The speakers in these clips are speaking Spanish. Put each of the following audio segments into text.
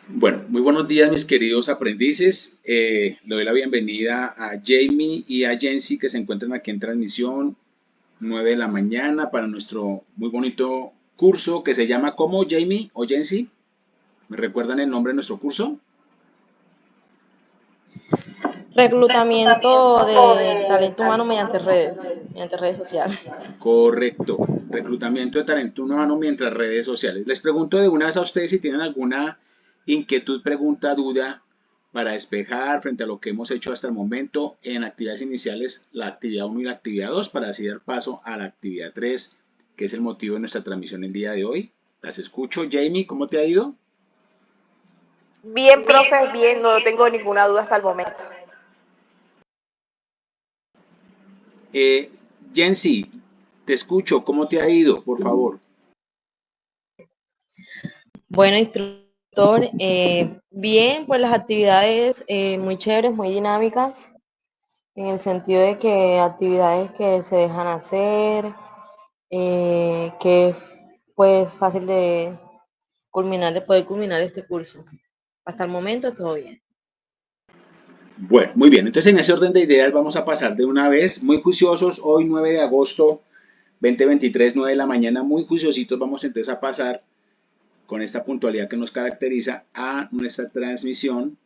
Bueno, muy buenos días mis queridos aprendices. Le doy la bienvenida a Jamie y a Jency que se encuentran aquí en transmisión 9 de la mañana para nuestro muy bonito curso que se llama ¿cómo, Jamie o Jency? ¿Me recuerdan el nombre de nuestro curso? Reclutamiento de talento humano mediante redes sociales. Correcto. Reclutamiento de talento humano mientras redes sociales. Les pregunto de una vez a ustedes si tienen alguna inquietud, pregunta, duda para despejar frente a lo que hemos hecho hasta el momento en actividades iniciales, la actividad 1 y la actividad 2, para así dar paso a la actividad 3, que es el motivo de nuestra transmisión el día de hoy. Las escucho. Jamie, ¿cómo te ha ido? Bien, profe, bien, no tengo ninguna duda hasta el momento. Eh, Jency, te escucho. ¿Cómo te ha ido? Por favor. Bueno, instructor, bien, pues las actividades muy chéveres, muy dinámicas, en el sentido de que actividades que se dejan hacer, que es pues fácil de poder culminar este curso. Hasta el momento todo bien. Bueno, muy bien. Entonces, en ese orden de ideas vamos a pasar de una vez, muy juiciosos, hoy 9 de agosto 2023, 9 de la mañana, muy juiciositos, vamos entonces a pasar con esta puntualidad que nos caracteriza a nuestra transmisión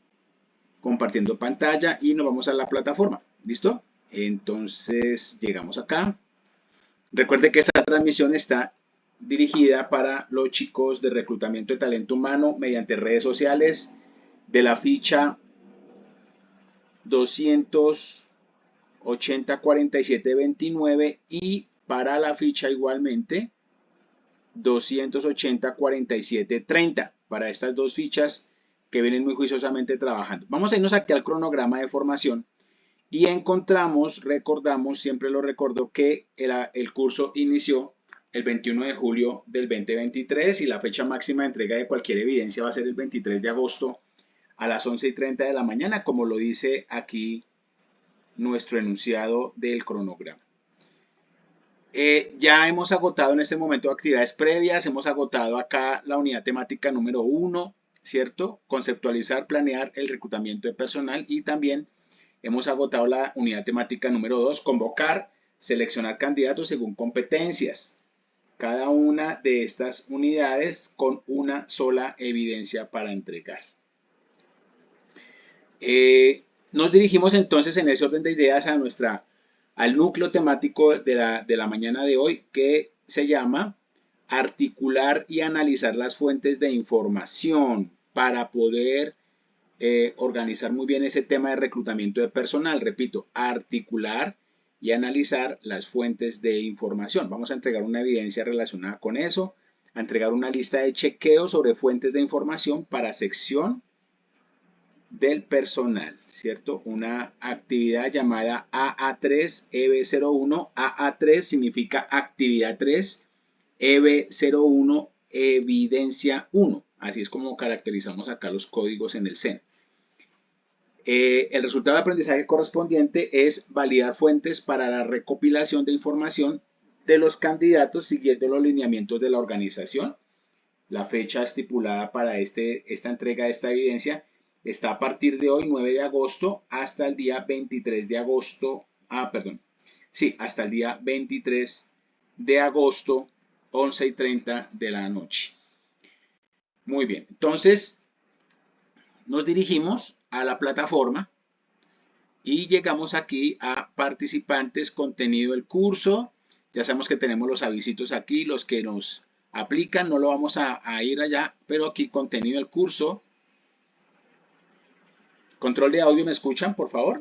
compartiendo pantalla y nos vamos a la plataforma. ¿Listo? Entonces, llegamos acá. Recuerde que esta transmisión está dirigida para los chicos de reclutamiento de talento humano mediante redes sociales de la ficha 280-47-29 y para la ficha igualmente 280-47-30 para estas dos fichas que vienen muy juiciosamente trabajando. Vamos a irnos aquí al cronograma de formación y encontramos, recordamos, siempre lo recuerdo que el curso inició el 21 de julio del 2023 y la fecha máxima de entrega de cualquier evidencia va a ser el 23 de agosto a las 11:30 de la mañana, como lo dice aquí nuestro enunciado del cronograma. Ya hemos agotado en este momento actividades previas, hemos agotado acá la unidad temática número 1, ¿cierto? Conceptualizar, planear el reclutamiento de personal y también hemos agotado la unidad temática número 2, convocar, seleccionar candidatos según competencias. Cada una de estas unidades con una sola evidencia para entregar. Nos dirigimos entonces en ese orden de ideas al núcleo temático de la mañana de hoy que se llama articular y analizar las fuentes de información para poder organizar muy bien ese tema de reclutamiento de personal. Repito, articular y analizar las fuentes de información. Vamos a entregar una evidencia relacionada con eso, a entregar una lista de chequeo sobre fuentes de información para sección del personal, ¿cierto? Una actividad llamada AA3 EB01. AA3 significa actividad 3, EB01 evidencia 1. Así es como caracterizamos acá los códigos en el CEN. El resultado de aprendizaje correspondiente es validar fuentes para la recopilación de información de los candidatos siguiendo los lineamientos de la organización. La fecha estipulada para esta entrega de esta evidencia está a partir de hoy, 9 de agosto, hasta el día 23 de agosto. Hasta el día 23 de agosto, 11:30 de la noche. Muy bien, entonces nos dirigimos a la plataforma y llegamos aquí a participantes, contenido del curso. Ya sabemos que tenemos los avisitos aquí, los que nos aplican, no lo vamos a ir allá, pero aquí contenido del curso. Control de audio, ¿me escuchan, por favor?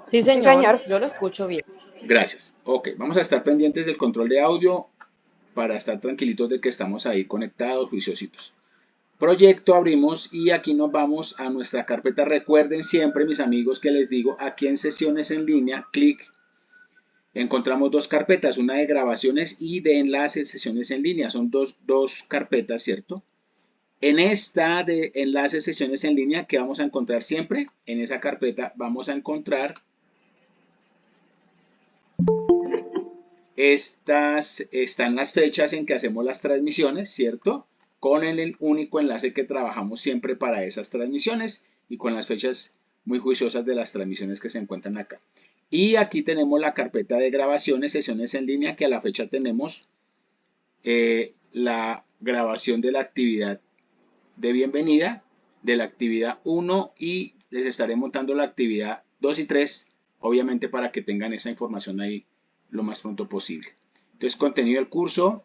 Sí, Sí, señor, señor. yo lo escucho bien. Gracias. Ok, vamos a estar pendientes del control de audio para estar tranquilitos de que estamos ahí conectados, juiciositos. Proyecto abrimos y aquí nos vamos a nuestra carpeta. Recuerden siempre, mis amigos, que les digo aquí en sesiones en línea, clic. Encontramos dos carpetas, una de grabaciones y de enlaces, sesiones en línea. Son dos carpetas, ¿cierto? En esta de enlaces, sesiones en línea, que vamos a encontrar siempre, en esa carpeta vamos a encontrar están las fechas en que hacemos las transmisiones, ¿cierto? con el único enlace que trabajamos siempre para esas transmisiones y con las fechas muy juiciosas de las transmisiones que se encuentran acá. Y aquí tenemos la carpeta de grabaciones, sesiones en línea, que a la fecha tenemos la grabación de la actividad de bienvenida, de la actividad 1 y les estaré montando la actividad 2 y 3, obviamente para que tengan esa información ahí lo más pronto posible. Entonces, contenido del curso,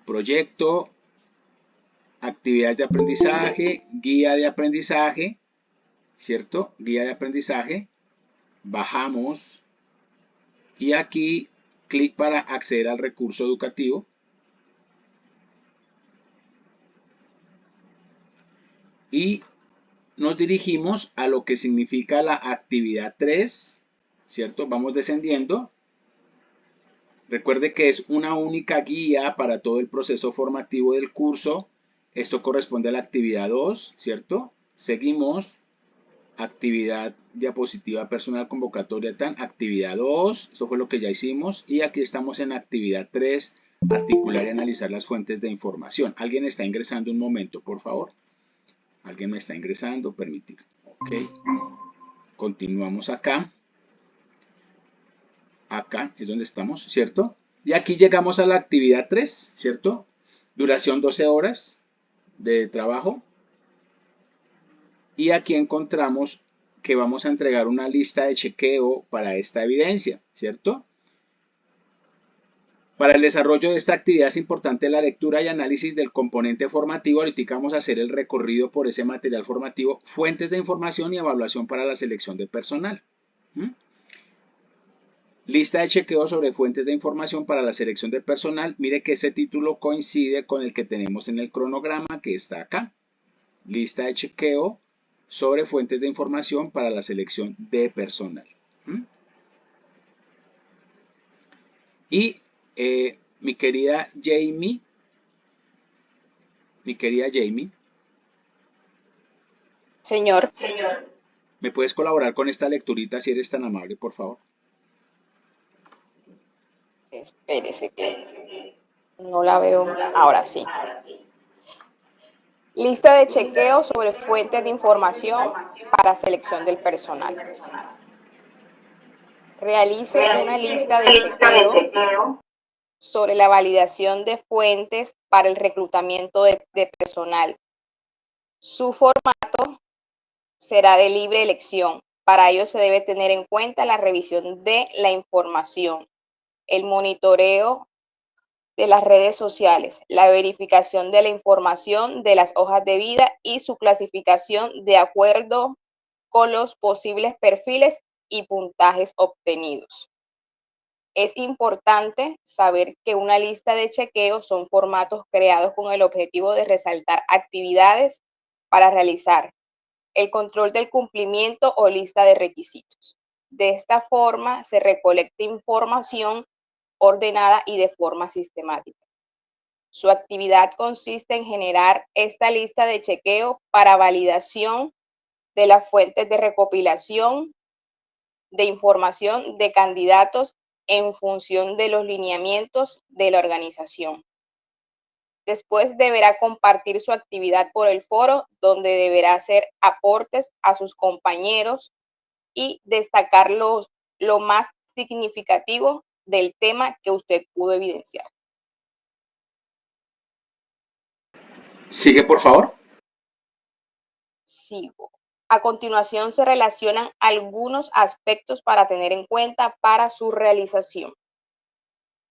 proyecto, actividades de aprendizaje, guía de aprendizaje, ¿cierto? Guía de aprendizaje, bajamos y aquí clic para acceder al recurso educativo. Y nos dirigimos a lo que significa la actividad 3, ¿cierto? Vamos descendiendo. Recuerde que es una única guía para todo el proceso formativo del curso. Esto corresponde a la actividad 2, ¿cierto? Seguimos. Actividad diapositiva personal convocatoria TAN, actividad 2, esto fue lo que ya hicimos, y aquí estamos en actividad 3, articular y analizar las fuentes de información. ¿Alguien está ingresando? Un momento, por favor. Alguien me está ingresando, permitir. Ok, continuamos acá. Acá es donde estamos, ¿cierto? Y aquí llegamos a la actividad 3, ¿cierto? Duración 12 horas de trabajo. Y aquí encontramos que vamos a entregar una lista de chequeo para esta evidencia, ¿cierto? Para el desarrollo de esta actividad es importante la lectura y análisis del componente formativo. Ahorita vamos a hacer el recorrido por ese material formativo, fuentes de información y evaluación para la selección de personal. Lista de chequeo sobre fuentes de información para la selección de personal. Mire que ese título coincide con el que tenemos en el cronograma que está acá. Lista de chequeo sobre fuentes de información para la selección de personal. Y mi querida Jamie, Señor, ¿me puedes colaborar con esta lecturita si eres tan amable, por favor? espérese que no la veo. Ahora sí. Lista de chequeo sobre fuentes de información para selección del personal. Realice una lista de chequeo sobre la validación de fuentes para el reclutamiento de personal. Su formato será de libre elección. Para ello se debe tener en cuenta la revisión de la información, el monitoreo de las redes sociales, la verificación de la información de las hojas de vida y su clasificación de acuerdo con los posibles perfiles y puntajes obtenidos. Es importante saber que una lista de chequeo son formatos creados con el objetivo de resaltar actividades para realizar, el control del cumplimiento o lista de requisitos. De esta forma se recolecta información ordenada y de forma sistemática. Su actividad consiste en generar esta lista de chequeo para validación de las fuentes de recopilación de información de candidatos en función de los lineamientos de la organización. Después deberá compartir su actividad por el foro, donde deberá hacer aportes a sus compañeros y destacar lo más significativo del tema que usted pudo evidenciar. Sigue, por favor. Sigo. A continuación se relacionan algunos aspectos para tener en cuenta para su realización.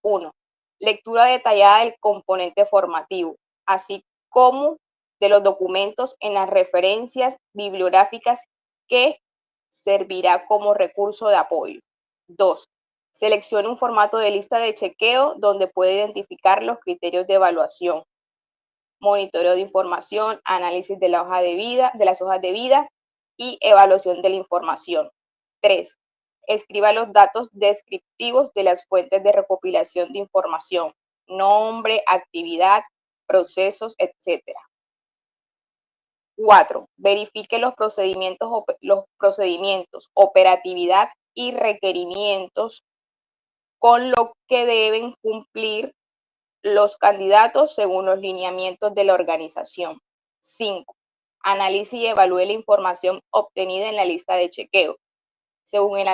1. Lectura detallada del componente formativo, así como de los documentos en las referencias bibliográficas que servirá como recurso de apoyo. 2. Seleccione un formato de lista de chequeo donde puede identificar los criterios de evaluación, monitoreo de información, análisis de la hoja de vida, de las hojas de vida y evaluación de la información. 3. Escriba los datos descriptivos de las fuentes de recopilación de información, nombre, actividad, procesos, etc. 4. Verifique los procedimientos, operatividad y requerimientos con lo que deben cumplir los candidatos según los lineamientos de la organización. 5. Analice y evalúe la información obtenida en la lista de chequeo. Según el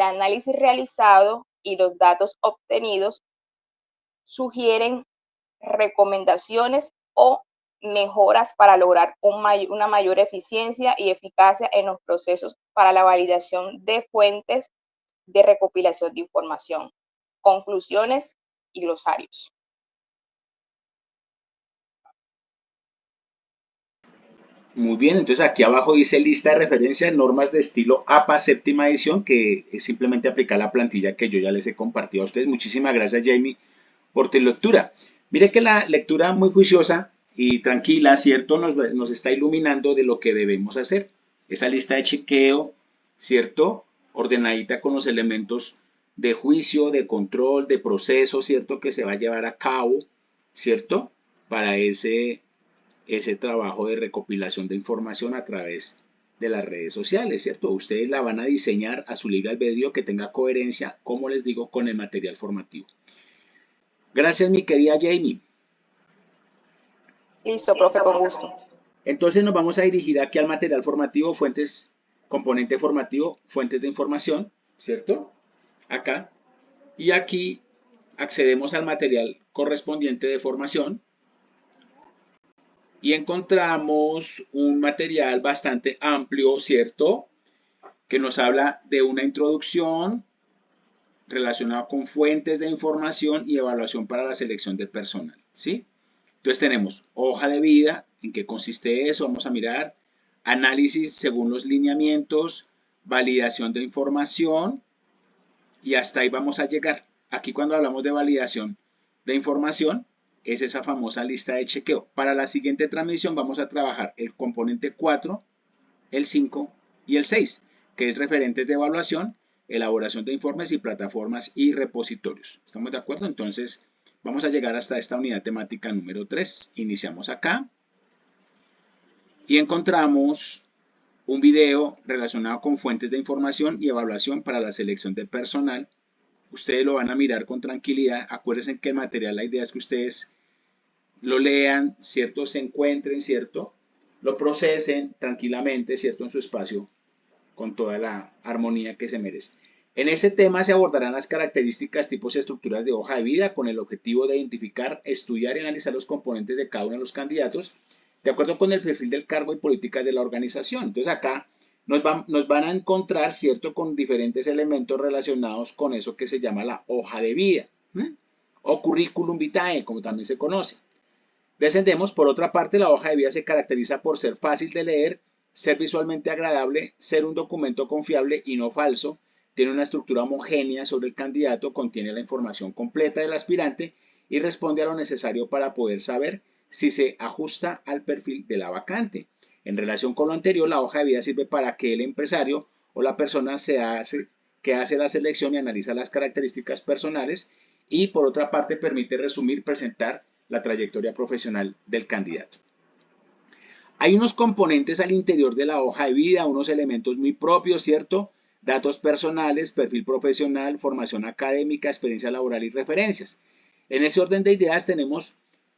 análisis realizado y los datos obtenidos, sugieren recomendaciones o mejoras para lograr una mayor eficiencia y eficacia en los procesos para la validación de fuentes de recopilación de información. Conclusiones y glosarios. Muy bien, entonces aquí abajo dice lista de referencias, normas de estilo APA séptima edición, que es simplemente aplicar la plantilla que yo ya les he compartido a ustedes. Muchísimas gracias, Jamie, por tu lectura. Mire que la lectura muy juiciosa y tranquila, ¿cierto? Nos está iluminando de lo que debemos hacer. Esa lista de chequeo, ¿cierto? Ordenadita con los elementos de juicio, de control, de proceso, ¿cierto? Que se va a llevar a cabo, ¿cierto? Para ese trabajo de recopilación de información a través de las redes sociales, ¿cierto? Ustedes la van a diseñar a su libre albedrío que tenga coherencia, como les digo, con el material formativo. Gracias, mi querida Jamie. Listo, profe, con gusto. Entonces nos vamos a dirigir aquí al material formativo, fuentes, componente formativo, fuentes de información, ¿cierto? Acá. Y aquí accedemos al material correspondiente de formación y encontramos un material bastante amplio, ¿cierto? Que nos habla de una introducción relacionada con fuentes de información y evaluación para la selección de personal, ¿sí? Entonces tenemos hoja de vida, ¿en qué consiste eso? Vamos a mirar análisis según los lineamientos, validación de información y hasta ahí vamos a llegar. Aquí cuando hablamos de validación de información es esa famosa lista de chequeo. Para la siguiente transmisión vamos a trabajar el componente 4, el 5 y el 6, que es referentes de evaluación, elaboración de informes y plataformas y repositorios. ¿Estamos de acuerdo? Entonces vamos a llegar hasta esta unidad temática número 3. Iniciamos acá y encontramos un video relacionado con fuentes de información y evaluación para la selección de personal. Ustedes lo van a mirar con tranquilidad. Acuérdense que el material, la idea es que ustedes lo lean, ¿cierto? Se encuentren, ¿cierto? Lo procesen tranquilamente, ¿cierto? En su espacio con toda la armonía que se merece. En este tema se abordarán las características, tipos y estructuras de hoja de vida con el objetivo de identificar, estudiar y analizar los componentes de cada uno de los candidatos de acuerdo con el perfil del cargo y políticas de la organización. Entonces acá nos van a encontrar, ¿cierto?, con diferentes elementos relacionados con eso que se llama la hoja de vida, o currículum vitae, como también se conoce. Descendemos, por otra parte, la hoja de vida se caracteriza por ser fácil de leer, ser visualmente agradable, ser un documento confiable y no falso, tiene una estructura homogénea sobre el candidato, contiene la información completa del aspirante y responde a lo necesario para poder saber si se ajusta al perfil de la vacante. En relación con lo anterior, la hoja de vida sirve para que el empresario o la persona que hace la selección y analiza las características personales y, por otra parte, permite resumir, presentar la trayectoria profesional del candidato. Hay unos componentes al interior de la hoja de vida, unos elementos muy propios, ¿cierto? Datos personales, perfil profesional, formación académica, experiencia laboral y referencias. En ese orden de ideas tenemos,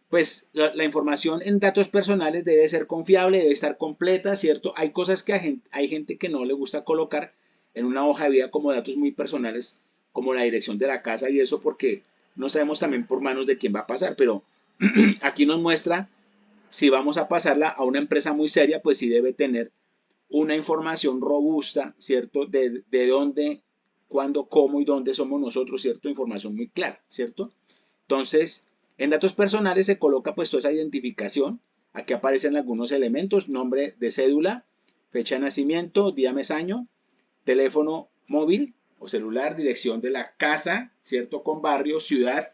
pues, la información en datos personales debe ser confiable, debe estar completa, ¿cierto? Hay cosas que hay gente que no le gusta colocar en una hoja de vida como datos muy personales, como la dirección de la casa y eso, porque no sabemos también por manos de quién va a pasar, pero aquí nos muestra si vamos a pasarla a una empresa muy seria, pues sí debe tener una información robusta, ¿cierto? De dónde, cuándo, cómo y dónde somos nosotros, ¿cierto? Información muy clara, ¿cierto? Entonces, en datos personales se coloca pues toda esa identificación. Aquí aparecen algunos elementos, nombre de cédula, fecha de nacimiento, día, mes, año, teléfono móvil o celular, dirección de la casa, ¿cierto? Con barrio, ciudad,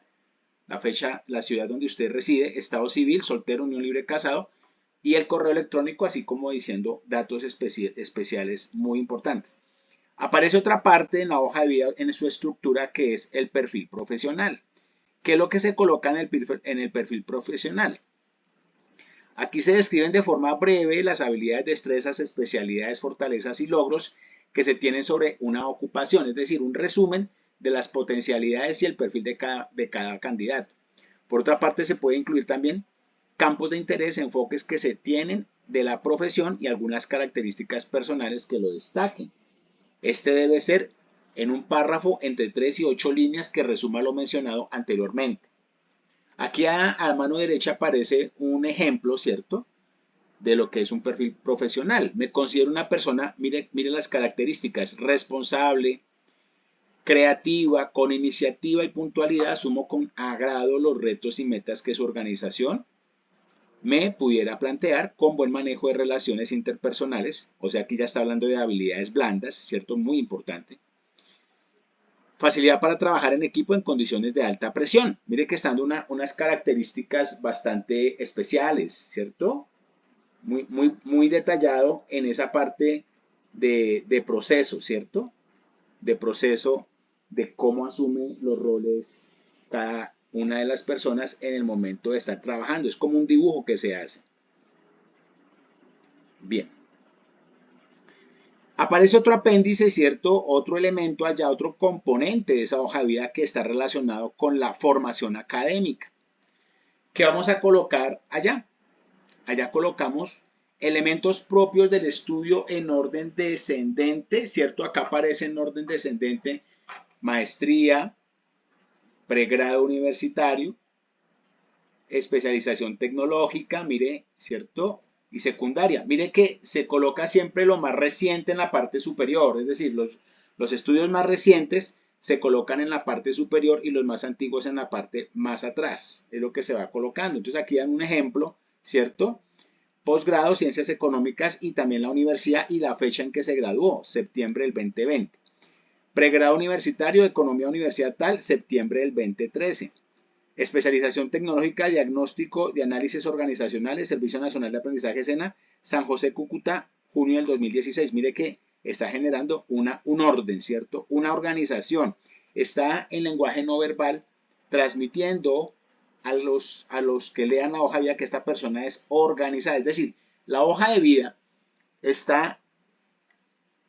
la fecha, la ciudad donde usted reside, estado civil, soltero, unión libre, casado, y el correo electrónico, así como diciendo datos especiales muy importantes. Aparece otra parte en la hoja de vida en su estructura que es el perfil profesional. ¿Qué es lo que se coloca en el perfil profesional? Aquí se describen de forma breve las habilidades, destrezas, especialidades, fortalezas y logros que se tienen sobre una ocupación, es decir, un resumen de las potencialidades y el perfil de cada candidato. Por otra parte, se puede incluir también campos de interés, enfoques que se tienen de la profesión y algunas características personales que lo destaquen. Este debe ser en un párrafo entre 3 y 8 líneas que resuma lo mencionado anteriormente. Aquí a mano derecha aparece un ejemplo, ¿cierto?, de lo que es un perfil profesional. Me considero una persona, mire las características: responsable, creativa, con iniciativa y puntualidad, asumo con agrado los retos y metas que su organización me pudiera plantear, con buen manejo de relaciones interpersonales, o sea, aquí ya está hablando de habilidades blandas, ¿cierto? Muy importante. Facilidad para trabajar en equipo en condiciones de alta presión. Mire que están unas características bastante especiales, ¿cierto? Muy detallado en esa parte de proceso, ¿cierto? De proceso, de cómo asume los roles cada una de las personas en el momento de estar trabajando. Es como un dibujo que se hace. Bien. Aparece otro apéndice, ¿cierto? Otro elemento allá, otro componente de esa hoja de vida que está relacionado con la formación académica. ¿Qué vamos a colocar allá? Allá colocamos elementos propios del estudio en orden descendente, ¿cierto? Acá aparece en orden descendente maestría, pregrado universitario, especialización tecnológica, mire, ¿cierto? Y secundaria. Mire que se coloca siempre lo más reciente en la parte superior, es decir, los estudios más recientes se colocan en la parte superior y los más antiguos en la parte más atrás. Es lo que se va colocando. Entonces aquí dan un ejemplo, ¿cierto? Posgrado, Ciencias Económicas y también la universidad y la fecha en que se graduó, septiembre del 2020. Pregrado universitario, Economía Universidad tal, septiembre del 2013. Especialización tecnológica, diagnóstico de análisis organizacionales, Servicio Nacional de Aprendizaje SENA, San José, Cúcuta, junio del 2016. Mire que está generando un orden, ¿cierto? Una organización. Está en lenguaje no verbal transmitiendo a los que lean la hoja de vida que esta persona es organizada. Es decir, la hoja de vida está,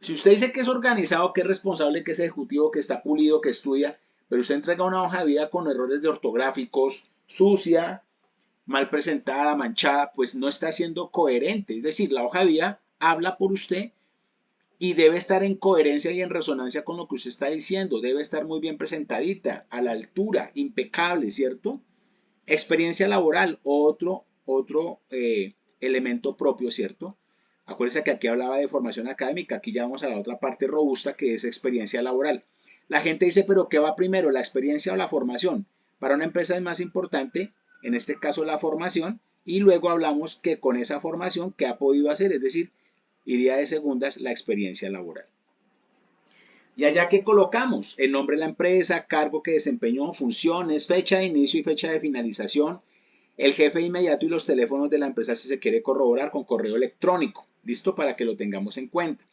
si usted dice que es organizado, que es responsable, que es ejecutivo, que está pulido, que estudia, pero usted entrega una hoja de vida con errores de ortográficos, sucia, mal presentada, manchada, pues no está siendo coherente. Es decir, la hoja de vida habla por usted y debe estar en coherencia y en resonancia con lo que usted está diciendo. Debe estar muy bien presentadita, a la altura, impecable, ¿cierto? Experiencia laboral, otro elemento propio, ¿cierto? Acuérdense que aquí hablaba de formación académica, aquí ya vamos a la otra parte robusta que es experiencia laboral. La gente dice, pero ¿qué va primero, la experiencia o la formación? Para una empresa es más importante, en este caso la formación, y luego hablamos que con esa formación, ¿qué ha podido hacer? Es decir, iría de segundas la experiencia laboral. Y allá que colocamos el nombre de la empresa, cargo que desempeñó, funciones, fecha de inicio y fecha de finalización, el jefe inmediato y los teléfonos de la empresa si se quiere corroborar con correo electrónico. Listo, para que lo tengamos en cuenta.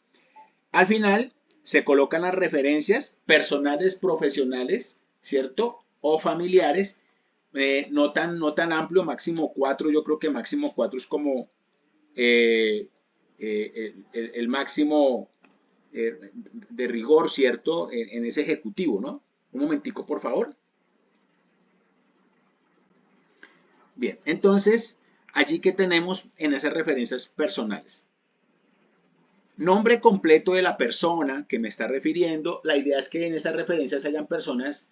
Al final se colocan las referencias personales, profesionales, ¿cierto? O familiares, no tan amplio, máximo 4, yo creo que máximo 4 es como el máximo de rigor, ¿cierto? En ese ejecutivo, ¿no? Un momentico, por favor. Bien, entonces, allí que tenemos en esas referencias personales. Nombre completo de la persona que me está refiriendo. La idea es que en esas referencias hayan personas,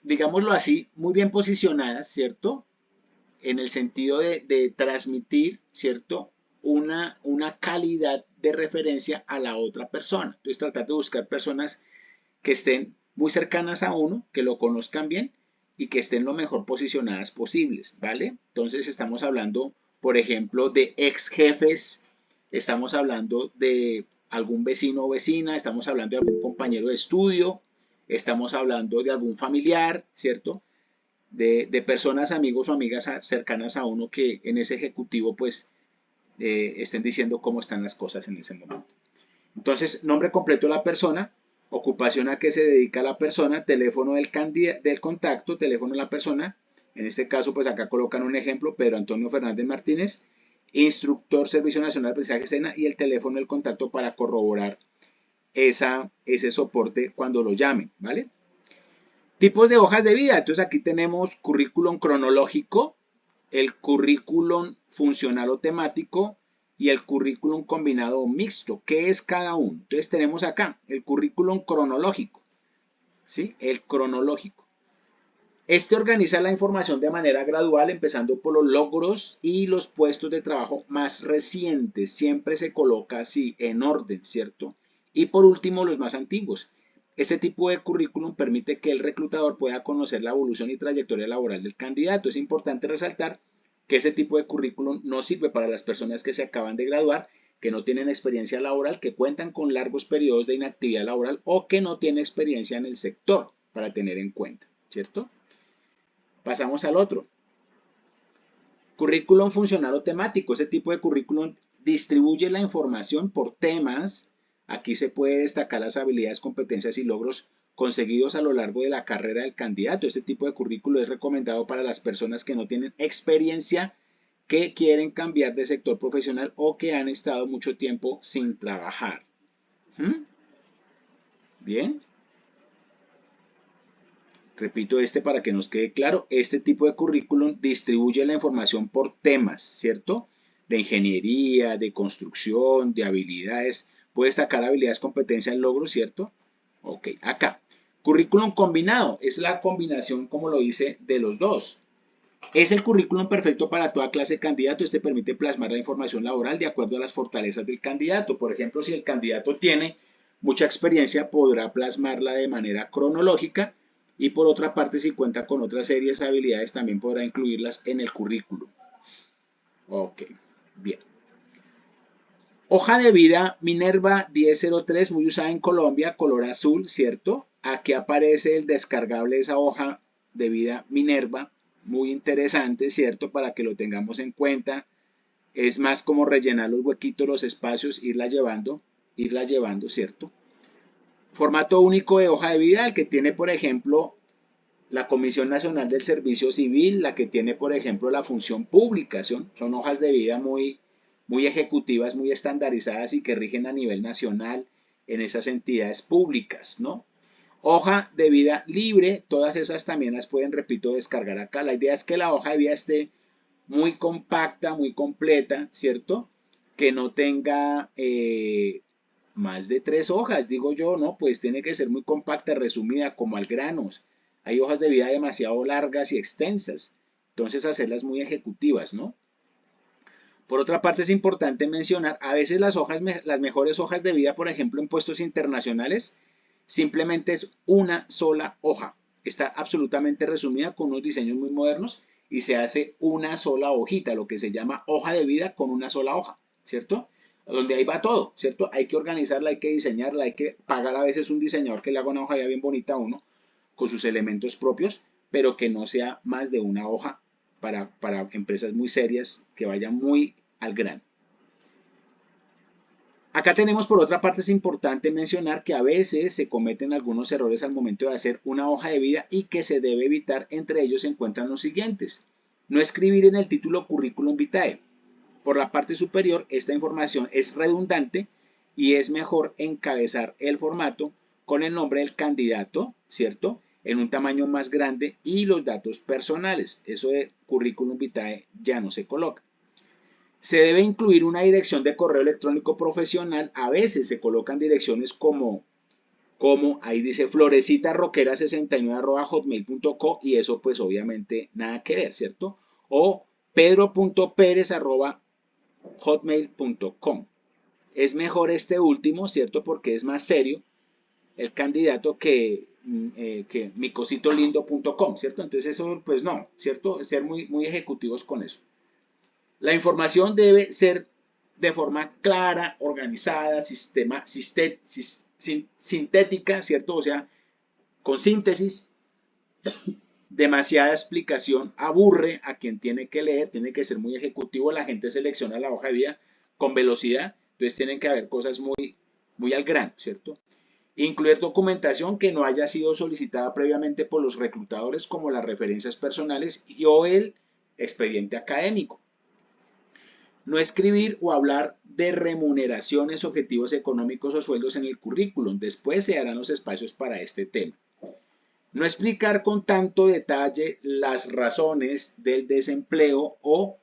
digámoslo así, muy bien posicionadas, ¿cierto? En el sentido de transmitir, ¿cierto? Una calidad de referencia a la otra persona. Entonces, tratar de buscar personas que estén muy cercanas a uno, que lo conozcan bien y que estén lo mejor posicionadas posibles, ¿vale? Entonces, estamos hablando, por ejemplo, de ex jefes, estamos hablando de algún vecino o vecina, estamos hablando de algún compañero de estudio, estamos hablando de algún familiar, ¿cierto? De personas, amigos o amigas cercanas a uno que en ese ejecutivo pues estén diciendo cómo están las cosas en ese momento. Entonces, nombre completo de la persona, ocupación a que se dedica la persona, teléfono del contacto, teléfono de la persona, en este caso pues acá colocan un ejemplo, Pedro Antonio Fernández Martínez, instructor Servicio Nacional de Aprendizaje SENA y el teléfono del contacto para corroborar ese soporte cuando lo llamen, ¿vale? Tipos de hojas de vida. Entonces aquí tenemos currículum cronológico, el currículum funcional o temático y el currículum combinado o mixto. ¿Qué es cada uno? Entonces tenemos acá el currículum cronológico, ¿sí? El cronológico. Este organiza la información de manera gradual, empezando por los logros y los puestos de trabajo más recientes. Siempre se coloca así, en orden, ¿cierto? Y por último, los más antiguos. Este tipo de currículum permite que el reclutador pueda conocer la evolución y trayectoria laboral del candidato. Es importante resaltar que ese tipo de currículum no sirve para las personas que se acaban de graduar, que no tienen experiencia laboral, que cuentan con largos periodos de inactividad laboral o que no tienen experiencia en el sector, para tener en cuenta, ¿cierto? Pasamos al otro. Currículum funcional o temático. Ese tipo de currículum distribuye la información por temas. Aquí se puede destacar las habilidades, competencias y logros conseguidos a lo largo de la carrera del candidato. Este tipo de currículo es recomendado para las personas que no tienen experiencia, que quieren cambiar de sector profesional o que han estado mucho tiempo sin trabajar. Bien. Repito para que nos quede claro, este tipo de currículum distribuye la información por temas, ¿cierto? De ingeniería, de construcción, de habilidades, puede destacar habilidades, competencias, logros, ¿cierto? Ok, acá. Currículum combinado, es la combinación, como lo dice, de los dos. Es el currículum perfecto para toda clase de candidato. Este permite plasmar la información laboral de acuerdo a las fortalezas del candidato. Por ejemplo, si el candidato tiene mucha experiencia, podrá plasmarla de manera cronológica, y por otra parte, si cuenta con otras series de habilidades, también podrá incluirlas en el currículum. Ok, bien. Hoja de vida Minerva 1003, muy usada en Colombia, color azul, ¿cierto? Aquí aparece el descargable de esa hoja de vida Minerva, muy interesante, ¿cierto? Para que lo tengamos en cuenta. Es más como rellenar los huequitos, los espacios, irla llevando, ¿cierto? Formato único de hoja de vida, el que tiene, por ejemplo, la Comisión Nacional del Servicio Civil, la que tiene, por ejemplo, la función pública. Son hojas de vida muy ejecutivas, muy estandarizadas y que rigen a nivel nacional en esas entidades públicas, ¿no? Hoja de vida libre, todas esas también las pueden, repito, descargar acá. La idea es que la hoja de vida esté muy compacta, muy completa, ¿cierto? Que no tenga más de 3 hojas, digo yo, ¿no? Pues tiene que ser muy compacta, resumida, como al granos. Hay hojas de vida demasiado largas y extensas, entonces hacerlas muy ejecutivas, ¿no? Por otra parte, es importante mencionar, a veces las mejores hojas de vida, por ejemplo, en puestos internacionales, simplemente es una sola hoja. Está absolutamente resumida con unos diseños muy modernos y se hace una sola hojita, lo que se llama hoja de vida con una sola hoja, ¿cierto? Donde ahí va todo, ¿cierto? Hay que organizarla, hay que diseñarla, hay que pagar a veces un diseñador que le haga una hoja ya bien bonita a uno, con sus elementos propios, pero que no sea más de una hoja para empresas muy serias, que vayan muy al grano. Acá tenemos, por otra parte, es importante mencionar que a veces se cometen algunos errores al momento de hacer una hoja de vida y que se debe evitar. Entre ellos se encuentran los siguientes: no escribir en el título currículum vitae. Por la parte superior, esta información es redundante y es mejor encabezar el formato con el nombre del candidato, ¿cierto?, en un tamaño más grande, y los datos personales. Eso de currículum vitae ya no se coloca. Se debe incluir una dirección de correo electrónico profesional. A veces se colocan direcciones como ahí dice florecitaroquera69@hotmail.co, y eso pues obviamente nada que ver, ¿cierto? O pedro.perez@hotmail.com. Es mejor este último, ¿cierto? Porque es más serio el candidato que micositolindo.com, ¿cierto? Entonces eso pues no, ¿cierto? Ser muy ejecutivos con eso. La información debe ser de forma clara, organizada, sintética, ¿cierto? O sea, con síntesis. Demasiada explicación aburre a quien tiene que leer, tiene que ser muy ejecutivo. La gente selecciona la hoja de vida con velocidad, entonces tienen que haber cosas muy al grano, ¿cierto? Incluir documentación que no haya sido solicitada previamente por los reclutadores, como las referencias personales o el expediente académico. No escribir o hablar de remuneraciones, objetivos económicos o sueldos en el currículum. Después se darán los espacios para este tema. No explicar con tanto detalle las razones del desempleo o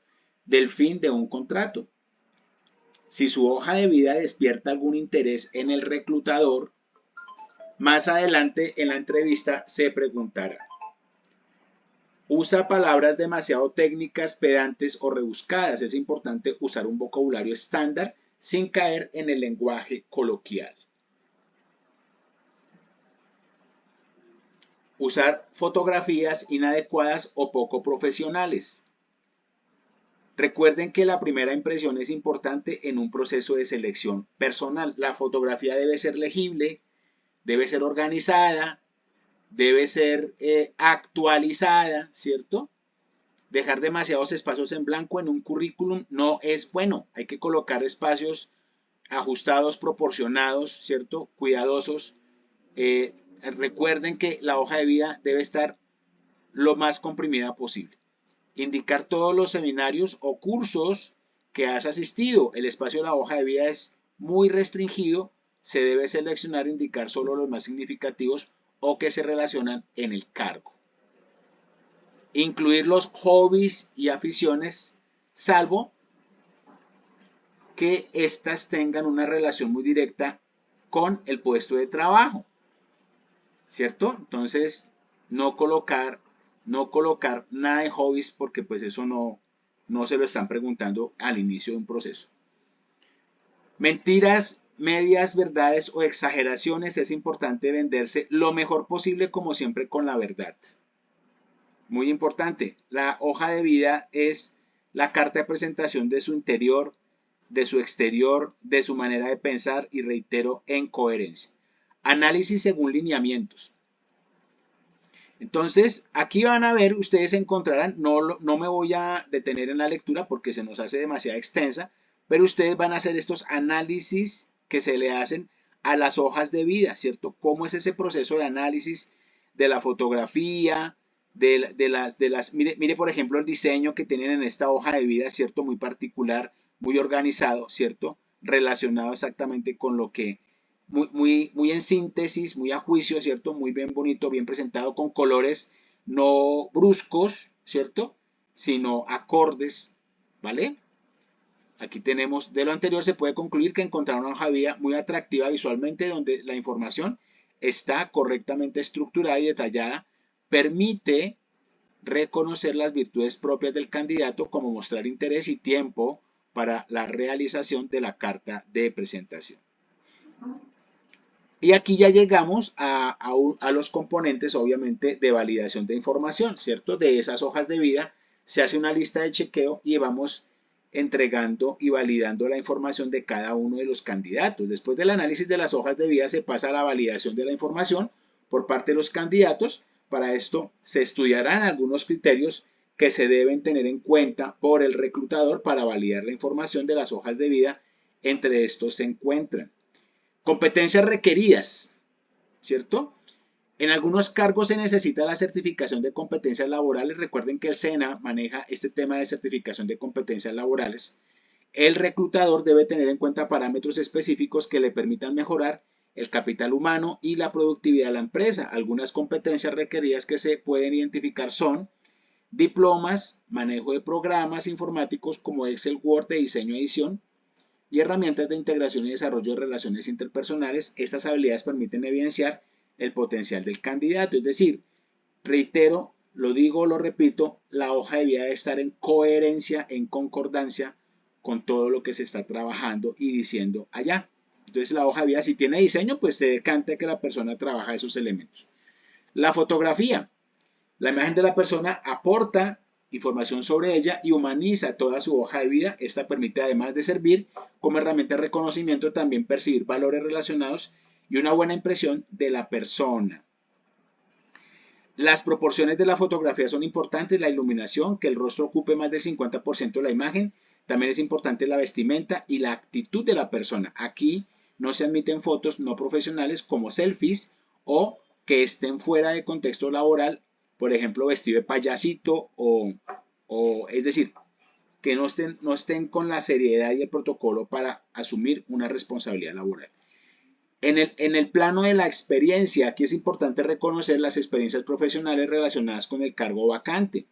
del fin de un contrato. Si su hoja de vida despierta algún interés en el reclutador, más adelante en la entrevista se preguntará: ¿usa palabras demasiado técnicas, pedantes o rebuscadas? Es importante usar un vocabulario estándar sin caer en el lenguaje coloquial. Usar fotografías inadecuadas o poco profesionales. Recuerden que la primera impresión es importante en un proceso de selección personal. La fotografía debe ser legible, debe ser organizada, debe ser actualizada, ¿cierto? Dejar demasiados espacios en blanco en un currículum no es bueno. Hay que colocar espacios ajustados, proporcionados, ¿cierto? Cuidadosos. Recuerden que la hoja de vida debe estar lo más comprimida posible. Indicar todos los seminarios o cursos que has asistido. El espacio de la hoja de vida es muy restringido. Se debe seleccionar e indicar solo los más significativos o que se relacionan en el cargo. Incluir los hobbies y aficiones, salvo que éstas tengan una relación muy directa con el puesto de trabajo, ¿cierto? Entonces, no colocar nada de hobbies porque pues eso no se lo están preguntando al inicio de un proceso. Mentiras, medias verdades o exageraciones. Es importante venderse lo mejor posible, como siempre, con la verdad. Muy importante, la hoja de vida es la carta de presentación de su interior, de su exterior, de su manera de pensar y, reitero, en coherencia. Análisis según lineamientos. Entonces, aquí van a ver, ustedes encontrarán, no me voy a detener en la lectura porque se nos hace demasiado extensa, pero ustedes van a hacer estos análisis que se le hacen a las hojas de vida, ¿cierto? ¿Cómo es ese proceso de análisis de la fotografía, mire por ejemplo el diseño que tienen en esta hoja de vida, ¿cierto? Muy particular, muy organizado, ¿cierto? Relacionado exactamente con lo que muy en síntesis, muy a juicio, ¿cierto? Muy bien bonito, bien presentado, con colores no bruscos, ¿cierto? Sino acordes, ¿vale? Aquí tenemos, de lo anterior se puede concluir que encontrar una hoja de vida muy atractiva visualmente, donde la información está correctamente estructurada y detallada, permite reconocer las virtudes propias del candidato, como mostrar interés y tiempo para la realización de la carta de presentación. Y aquí ya llegamos a los componentes, obviamente, de validación de información, ¿cierto? De esas hojas de vida se hace una lista de chequeo y vamos entregando y validando la información de cada uno de los candidatos. Después del análisis de las hojas de vida se pasa a la validación de la información por parte de los candidatos. Para esto se estudiarán algunos criterios que se deben tener en cuenta por el reclutador para validar la información de las hojas de vida. Entre estos se encuentran competencias requeridas, ¿cierto? En algunos cargos se necesita la certificación de competencias laborales. Recuerden que el SENA maneja este tema de certificación de competencias laborales. El reclutador debe tener en cuenta parámetros específicos que le permitan mejorar el capital humano y la productividad de la empresa. Algunas competencias requeridas que se pueden identificar son diplomas, manejo de programas informáticos como Excel, Word, de diseño y edición, y herramientas de integración y desarrollo de relaciones interpersonales. Estas habilidades permiten evidenciar el potencial del candidato. Es decir, reitero, lo digo, lo repito, la hoja de vida debe estar en coherencia, en concordancia con todo lo que se está trabajando y diciendo allá. Entonces la hoja de vida, si tiene diseño, pues se decanta que la persona trabaja esos elementos. La fotografía. La imagen de la persona aporta información sobre ella y humaniza toda su hoja de vida. Esta permite, además de servir como herramienta de reconocimiento, también percibir valores relacionados y una buena impresión de la persona. Las proporciones de la fotografía son importantes, la iluminación, que el rostro ocupe más del 50% de la imagen. También es importante la vestimenta y la actitud de la persona. Aquí no se admiten fotos no profesionales como selfies o que estén fuera de contexto laboral, por ejemplo, vestido de payasito es decir, que no estén con la seriedad y el protocolo para asumir una responsabilidad laboral. En el plano de la experiencia, aquí es importante reconocer las experiencias profesionales relacionadas con el cargo vacante.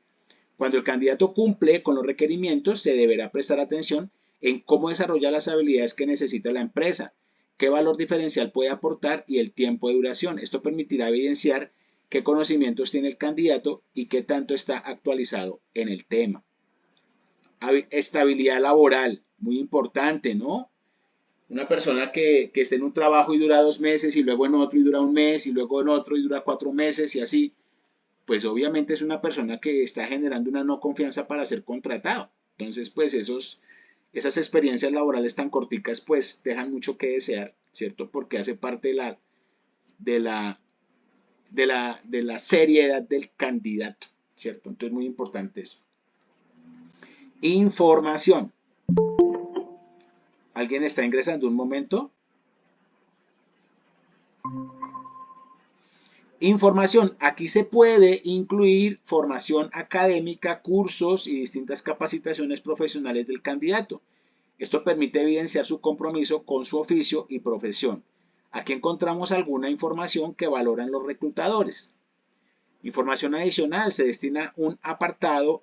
Cuando el candidato cumple con los requerimientos, se deberá prestar atención en cómo desarrolla las habilidades que necesita la empresa, qué valor diferencial puede aportar y el tiempo de duración. Esto permitirá evidenciar qué conocimientos tiene el candidato y qué tanto está actualizado en el tema. Estabilidad laboral, muy importante, ¿no? Una persona que esté en un trabajo y dura 2 meses y luego en otro y dura un mes y luego en otro y dura 4 meses y así, pues obviamente es una persona que está generando una no confianza para ser contratado. Entonces, pues esas experiencias laborales tan corticas, pues dejan mucho que desear, ¿cierto? Porque hace parte de la, de la seriedad del candidato, ¿cierto? Entonces, muy importante eso. Información. ¿Alguien está ingresando un momento? Información. Aquí se puede incluir formación académica, cursos y distintas capacitaciones profesionales del candidato. Esto permite evidenciar su compromiso con su oficio y profesión. Aquí encontramos alguna información que valoran los reclutadores. Información adicional. Se destina un apartado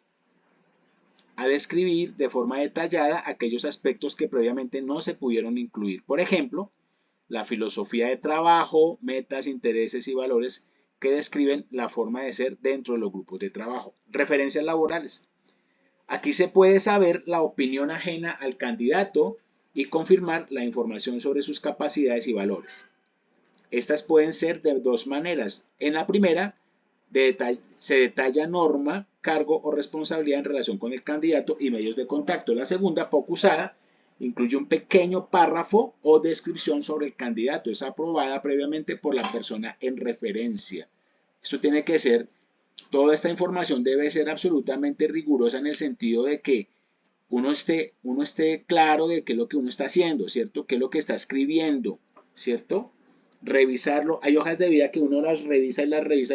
a describir de forma detallada aquellos aspectos que previamente no se pudieron incluir. Por ejemplo, la filosofía de trabajo, metas, intereses y valores que describen la forma de ser dentro de los grupos de trabajo. Referencias laborales. Aquí se puede saber la opinión ajena al candidato y confirmar la información sobre sus capacidades y valores. Estas pueden ser de dos maneras. En la primera, se detalla norma, cargo o responsabilidad en relación con el candidato y medios de contacto. La segunda, poco usada, incluye un pequeño párrafo o descripción sobre el candidato. Es aprobada previamente por la persona en referencia. Esto tiene que ser, toda esta información debe ser absolutamente rigurosa en el sentido de que uno esté claro de qué es lo que uno está haciendo, ¿cierto? ¿Qué es lo que está escribiendo, ¿cierto? Revisarlo. Hay hojas de vida que uno las revisa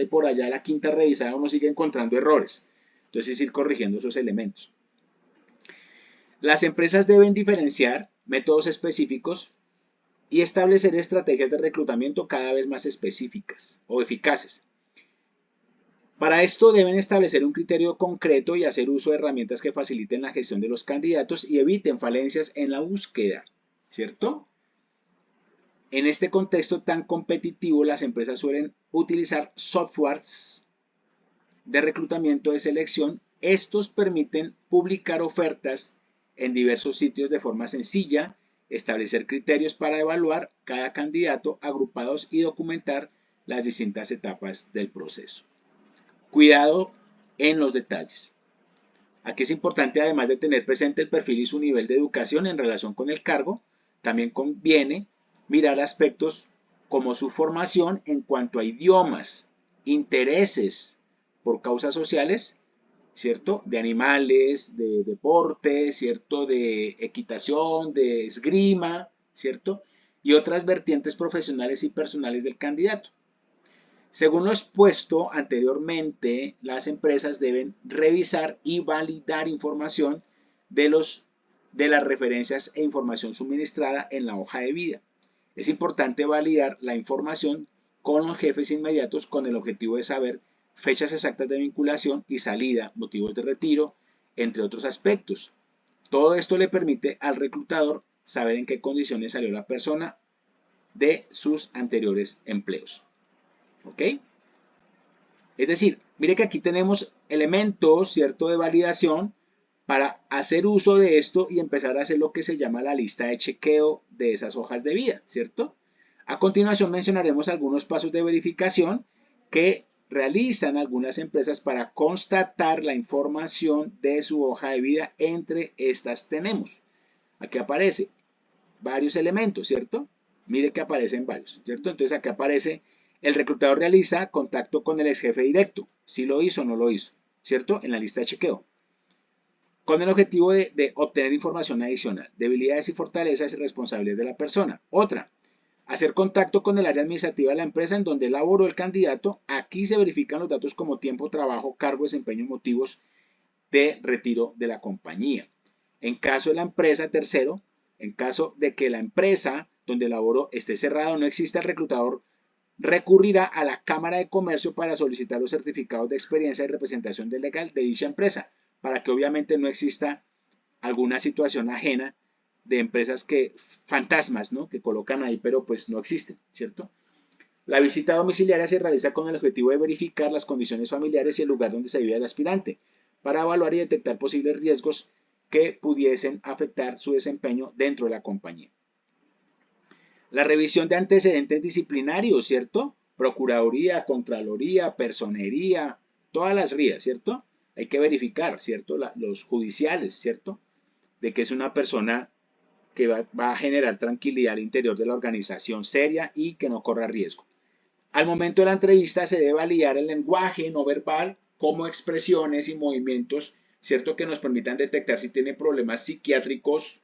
y por allá a la quinta revisada uno sigue encontrando errores. Entonces es ir corrigiendo esos elementos. Las empresas deben diferenciar métodos específicos y establecer estrategias de reclutamiento cada vez más específicas o eficaces. Para esto deben establecer un criterio concreto y hacer uso de herramientas que faciliten la gestión de los candidatos y eviten falencias en la búsqueda, ¿cierto? En este contexto tan competitivo, las empresas suelen utilizar softwares de reclutamiento de selección. Estos permiten publicar ofertas en diversos sitios de forma sencilla, establecer criterios para evaluar cada candidato agrupados y documentar las distintas etapas del proceso. Cuidado en los detalles. Aquí es importante, además de tener presente el perfil y su nivel de educación en relación con el cargo, también conviene mirar aspectos como su formación en cuanto a idiomas, intereses por causas sociales, ¿cierto? De animales, de deporte, ¿cierto? De equitación, de esgrima, ¿cierto? Y otras vertientes profesionales y personales del candidato. Según lo expuesto anteriormente, las empresas deben revisar y validar información de las referencias e información suministrada en la hoja de vida. Es importante validar la información con los jefes inmediatos con el objetivo de saber fechas exactas de vinculación y salida, motivos de retiro, entre otros aspectos. Todo esto le permite al reclutador saber en qué condiciones salió la persona de sus anteriores empleos. ¿Ok? Es decir, mire que aquí tenemos elementos, ¿cierto?, de validación para hacer uso de esto y empezar a hacer lo que se llama la lista de chequeo de esas hojas de vida, ¿cierto? A continuación mencionaremos algunos pasos de verificación que realizan algunas empresas para constatar la información de su hoja de vida. Entre estas tenemos, aquí aparece varios elementos, ¿cierto? Mire que aparecen varios, ¿cierto? Entonces aquí aparece, el reclutador realiza contacto con el ex jefe directo, si lo hizo o no lo hizo, ¿cierto? En la lista de chequeo. Con el objetivo de obtener información adicional, debilidades y fortalezas y responsabilidades de la persona. Otra, hacer contacto con el área administrativa de la empresa en donde laboró el candidato. Aquí se verifican los datos como tiempo, trabajo, cargo, desempeño, motivos de retiro de la compañía. En caso de la empresa, tercero, en caso de que la empresa donde laboro esté cerrado, no exista, el reclutador recurrirá a la Cámara de Comercio para solicitar los certificados de experiencia y representación de legal de dicha empresa, para que obviamente no exista alguna situación ajena de empresas que, fantasmas, ¿no? Que colocan ahí, pero pues no existen, ¿cierto? La visita domiciliaria se realiza con el objetivo de verificar las condiciones familiares y el lugar donde se vive el aspirante, para evaluar y detectar posibles riesgos que pudiesen afectar su desempeño dentro de la compañía. La revisión de antecedentes disciplinarios, ¿cierto? Procuraduría, Contraloría, Personería, todas las RIAs, ¿cierto? Hay que verificar, ¿cierto? Los judiciales, ¿cierto? De que es una persona que va a generar tranquilidad al interior de la organización, seria y que no corra riesgo. Al momento de la entrevista se debe validar el lenguaje no verbal como expresiones y movimientos, ¿cierto? Que nos permitan detectar si tiene problemas psiquiátricos,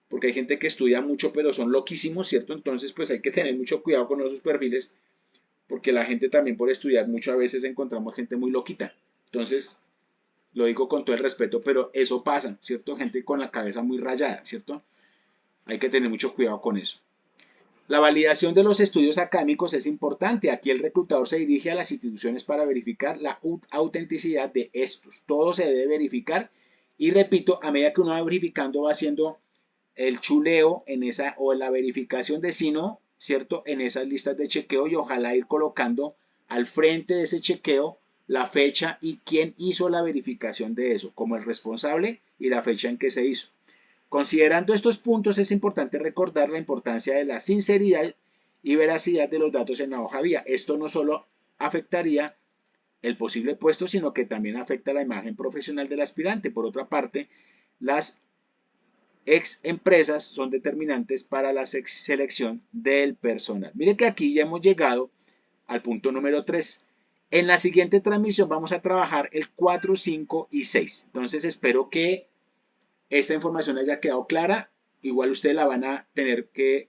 porque hay gente que estudia mucho pero son loquísimos, ¿cierto? Entonces pues hay que tener mucho cuidado con esos perfiles, porque la gente también por estudiar mucho a veces encontramos gente muy loquita. Entonces, lo digo con todo el respeto, pero eso pasa, ¿cierto? Gente con la cabeza muy rayada, ¿cierto? Hay que tener mucho cuidado con eso. La validación de los estudios académicos es importante. Aquí el reclutador se dirige a las instituciones para verificar la autenticidad de estos. Todo se debe verificar y repito, a medida que uno va verificando va haciendo el chuleo en esa o la verificación de SINO, ¿cierto? En esas listas de chequeo y ojalá ir colocando al frente de ese chequeo la fecha y quién hizo la verificación de eso, como el responsable y la fecha en que se hizo. Considerando estos puntos, es importante recordar la importancia de la sinceridad y veracidad de los datos en la hoja vía. Esto no solo afectaría el posible puesto, sino que también afecta la imagen profesional del aspirante. Por otra parte, las ex empresas son determinantes para la selección del personal. Miren que aquí ya hemos llegado al punto número 3. En la siguiente transmisión vamos a trabajar el 4, 5 y 6. Entonces espero que esta información haya quedado clara. Igual ustedes la van a tener que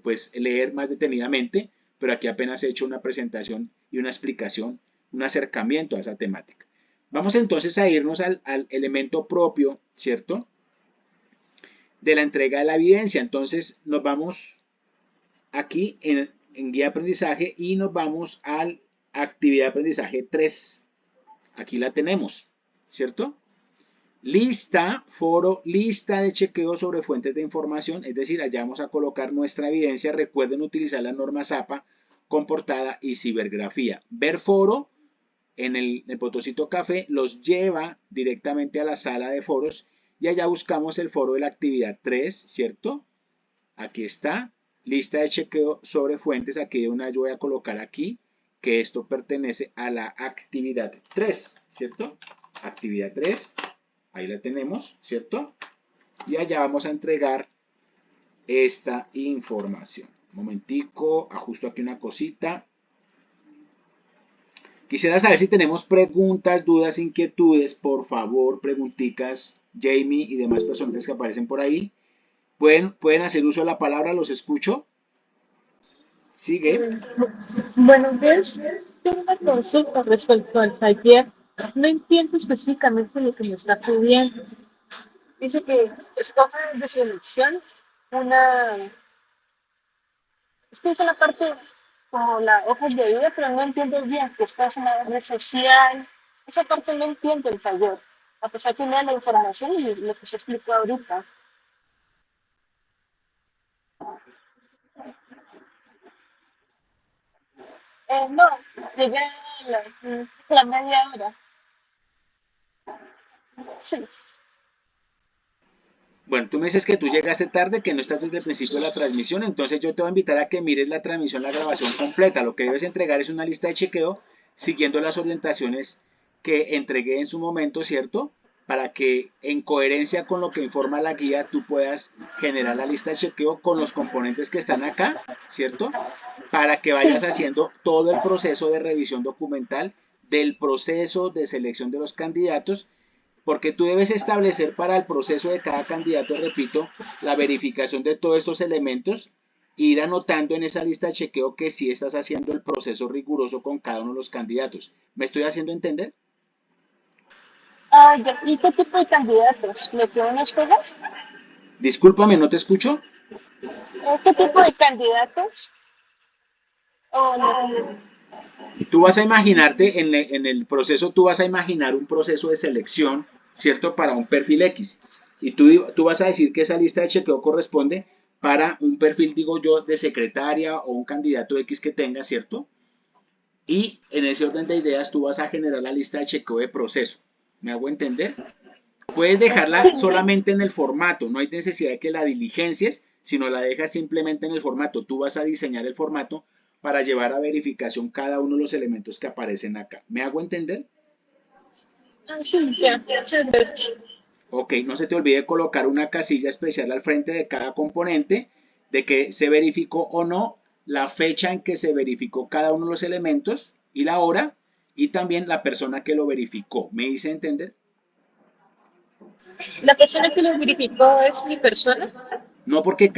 pues leer más detenidamente, pero aquí apenas he hecho una presentación y una explicación, un acercamiento a esa temática. Vamos entonces a irnos al elemento propio, ¿cierto? De la entrega de la evidencia. Entonces nos vamos aquí en guía de aprendizaje y nos vamos a actividad de aprendizaje 3. Aquí la tenemos, ¿cierto? Lista, foro, lista de chequeo sobre fuentes de información, es decir, allá vamos a colocar nuestra evidencia. Recuerden utilizar la norma ZAPA con portada y cibergrafía. Ver foro en el botoncito café los lleva directamente a la sala de foros y allá buscamos el foro de la actividad 3, ¿cierto? Aquí está, lista de chequeo sobre fuentes. Aquí de una yo voy a colocar aquí que esto pertenece a la actividad 3, ¿cierto? Actividad 3. Ahí la tenemos, ¿cierto? Y allá vamos a entregar esta información. Un momentico, ajusto aquí una cosita. Quisiera saber si tenemos preguntas, dudas, inquietudes. Por favor, preguntitas, Jamie y demás personas que aparecen por ahí. ¿Pueden hacer uso de la palabra? ¿Los escucho? Sigue. Buenos días. Tengo una consulta respecto al taller. No entiendo específicamente lo que me está pidiendo. Dice que escoge de su elección una... Es que es una parte como la hoja de vida, pero no entiendo bien que escoge una red social. Esa parte no entiendo el taller. A pesar que me da la información y lo que se explicó ahorita. No, llegué a la media hora. Sí. Bueno, tú me dices que tú llegaste tarde, que no estás desde el principio de la transmisión, entonces yo te voy a invitar a que mires la transmisión, la grabación completa. Lo que debes entregar es una lista de chequeo siguiendo las orientaciones que entregué en su momento, ¿cierto? Para que en coherencia con lo que informa la guía tú puedas generar la lista de chequeo con los componentes que están acá, ¿cierto? Para que Sí. vayas haciendo todo el proceso de revisión documental del proceso de selección de los candidatos, porque tú debes establecer para el proceso de cada candidato, repito, la verificación de todos estos elementos, ir anotando en esa lista de chequeo que sí estás haciendo el proceso riguroso con cada uno de los candidatos. ¿Me estoy haciendo entender? Ah, ya. ¿Y qué tipo de candidatos? ¿Me pueden escoger? Discúlpame, no te escucho. ¿Qué tipo de candidatos? O no. Tú vas a imaginarte, en el proceso, tú vas a imaginar un proceso de selección, ¿cierto? Para un perfil X. Y tú vas a decir que esa lista de chequeo corresponde para un perfil, digo yo, de secretaria o un candidato X que tenga, ¿cierto? Y en ese orden de ideas tú vas a generar la lista de chequeo de proceso. ¿Me hago entender? Puedes dejarla Sí, solamente en el formato, no hay necesidad de que la diligencies, sino la dejas simplemente en el formato. Tú vas a diseñar el formato para llevar a verificación cada uno de los elementos que aparecen acá. ¿Me hago entender? sí, ya, muchas gracias. Ok, no se te olvide colocar una casilla especial al frente de cada componente de que se verificó o no, la fecha en que se verificó cada uno de los elementos y la hora y también la persona que lo verificó. ¿Me hice entender? La persona que lo verificó es mi persona. No, porque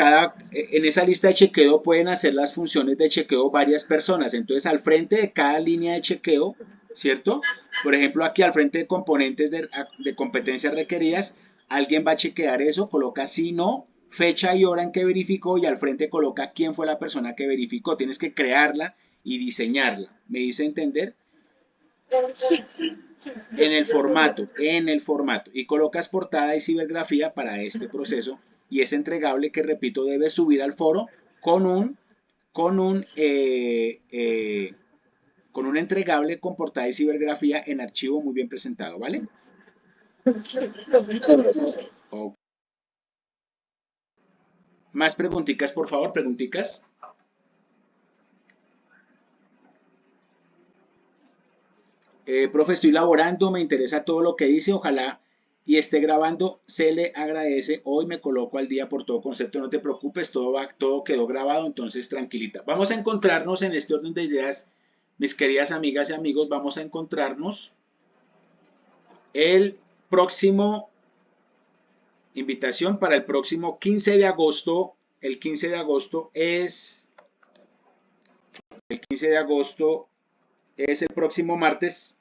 en esa lista de chequeo pueden hacer las funciones de chequeo varias personas. Entonces, al frente de cada línea de chequeo, ¿cierto? Por ejemplo, aquí al frente de componentes de competencias requeridas, alguien va a chequear eso, coloca sí, no, fecha y hora en que verificó y al frente coloca quién fue la persona que verificó. Tienes que crearla y diseñarla. ¿Me hice entender? Sí, sí, En el formato, y colocas portada y cibergrafía para este proceso y es entregable que, repito, debes subir al foro con con un, eh, eh, con un entregable con portada y cibergrafía en archivo muy bien presentado, ¿vale? sí, muchas gracias. O más preguntitas, por favor, preguntitas. Profe, estoy laborando, me interesa todo lo que dice, ojalá y esté grabando, se le agradece. Hoy me coloco al día por todo concepto, no te preocupes, todo quedó grabado, entonces tranquilita. Vamos a encontrarnos en este orden de ideas, mis queridas amigas y amigos, vamos a encontrarnos el próximo, invitación para el próximo 15 de agosto. El 15 de agosto el 15 de agosto es el próximo martes.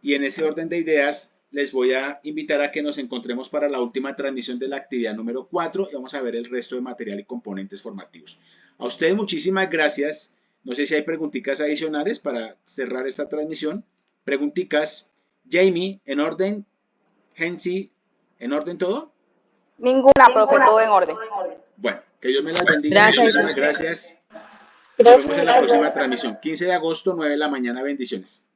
Y en ese orden de ideas, les voy a invitar a que nos encontremos para la última transmisión de la actividad número 4 y vamos a ver el resto de material y componentes formativos. A ustedes muchísimas gracias. No sé si hay preguntitas adicionales para cerrar esta transmisión. Preguntitas. Jamie, ¿en orden? Hensi, ¿en orden todo? Ninguna, profe, todo en orden. Bueno, que Dios me las bendiga. Gracias. Muchísimas gracias. Nos vemos en la Gracias. próxima transmisión. 15 de agosto, 9 de la mañana. Bendiciones.